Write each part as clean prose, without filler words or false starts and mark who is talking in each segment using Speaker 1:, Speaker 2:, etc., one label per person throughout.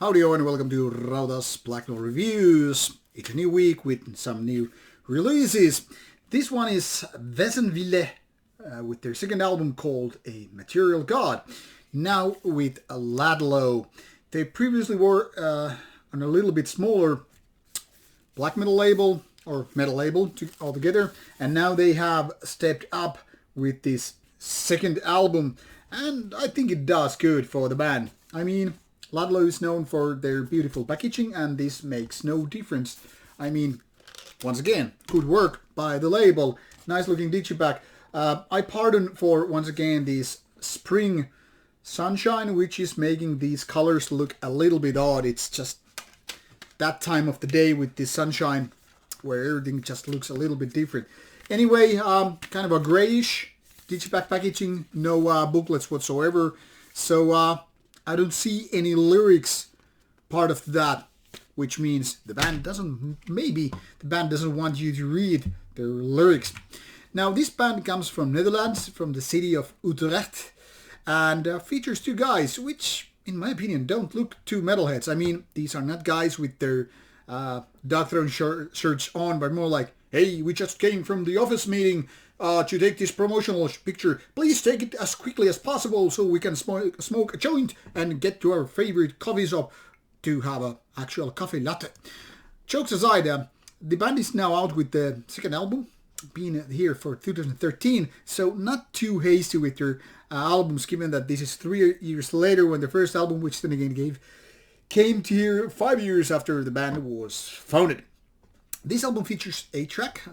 Speaker 1: Howdy and welcome to Rauta's Black Metal Reviews. It's a new week with some new releases. This one is Wesenwille with their second album called A Material God. Now with a Ladlow. They previously were on a little bit smaller black metal label or metal label altogether, and now they have stepped up with this second album, and I think it does good for the band. I mean, Ladlow is known for their beautiful packaging, and this makes no difference. I mean, once again, good work by the label. Nice looking digipack. I pardon for, once again, this spring sunshine, which is making these colors look a little bit odd. It's just that time of the day with the sunshine where everything just looks a little bit different. Anyway, kind of a grayish digipack packaging, no booklets whatsoever. So, I don't see any lyrics part of that, which means the band doesn't want you to read their lyrics. Now, this band comes from Netherlands, from the city of Utrecht, and features two guys, which, in my opinion, don't look too metalheads. I mean, these are not guys with their Darkthrone shirts on, but more like, hey, we just came from the office meeting to take this promotional picture. Please take it as quickly as possible so we can smoke a joint and get to our favorite coffee shop to have an actual coffee latte. Jokes aside, the band is now out with the second album, been here for 2013, so not too hasty with their albums, given that this is 3 years later when the first album, which then again came to here 5 years after the band was founded. This album features a track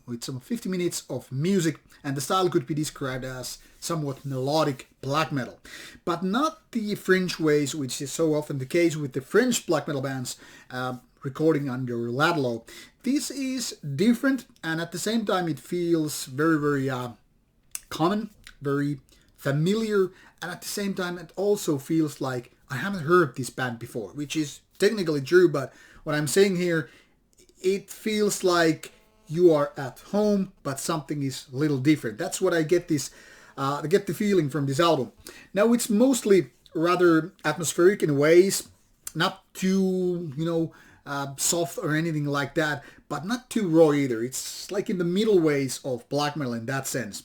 Speaker 1: with some 50 minutes of music, and the style could be described as somewhat melodic black metal. But not the French ways, which is so often the case with the French black metal bands recording under Ladlow. This is different, and at the same time it feels very, very common, very familiar, and at the same time it also feels like I haven't heard this band before, which is technically true, but what I'm saying here, it feels like you are at home, but something is a little different. That's what I get the feeling from this album. Now, it's mostly rather atmospheric in ways, not too, soft or anything like that, but not too raw either. It's like in the middle ways of black metal in that sense.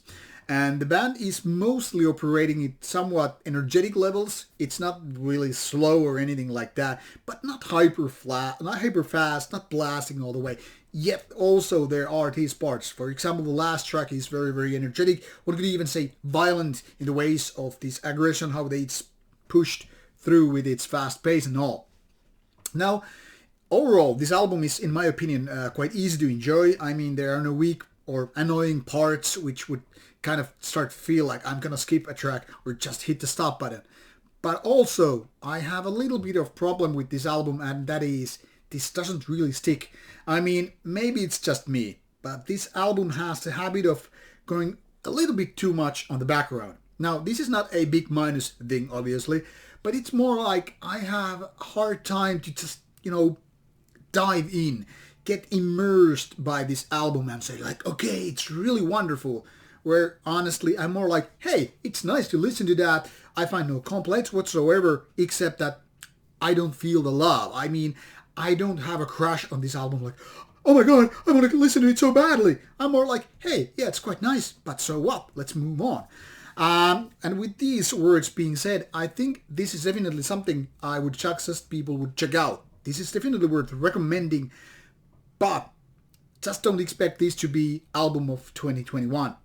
Speaker 1: And the band is mostly operating at somewhat energetic levels. It's not really slow or anything like that, but not hyper fast, not blasting all the way. Yet also there are these parts. For example, the last track is very, very energetic. One could even say violent in the ways of this aggression, how it's pushed through with its fast pace and all. Now, overall, this album is, in my opinion, quite easy to enjoy. I mean, there are no weak or annoying parts which would kind of start to feel like I'm gonna skip a track or just hit the stop button. But also, I have a little bit of problem with this album, and that is, this doesn't really stick. I mean, maybe it's just me, but this album has the habit of going a little bit too much on the background. Now, this is not a big minus thing, obviously, but it's more like I have a hard time to just, dive in, get immersed by this album and say like, okay, it's really wonderful. Where honestly, I'm more like, hey, it's nice to listen to that. I find no complaints whatsoever, except that I don't feel the love. I mean, I don't have a crush on this album like, oh my god, I want to listen to it so badly. I'm more like, hey, yeah, it's quite nice, but so what? Let's move on. And with these words being said, I think this is definitely something I would suggest people would check out. This is definitely worth recommending, but just don't expect this to be album of 2021.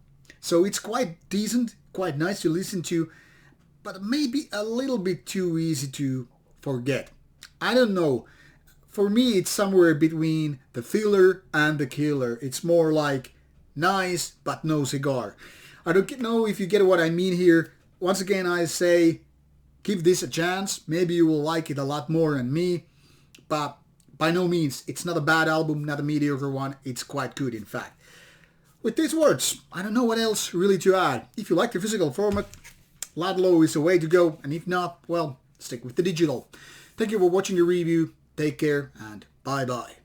Speaker 1: So it's quite decent, quite nice to listen to, but maybe a little bit too easy to forget. I don't know. For me, it's somewhere between the filler and the killer. It's more like nice, but no cigar. I don't know if you get what I mean here. Once again, I say, give this a chance. Maybe you will like it a lot more than me, but by no means, it's not a bad album, not a mediocre one. It's quite good, in fact. With these words, I don't know what else really to add. If you like the physical format, Ladlow is the way to go, and if not, well, stick with the digital. Thank you for watching the review, take care, and bye-bye.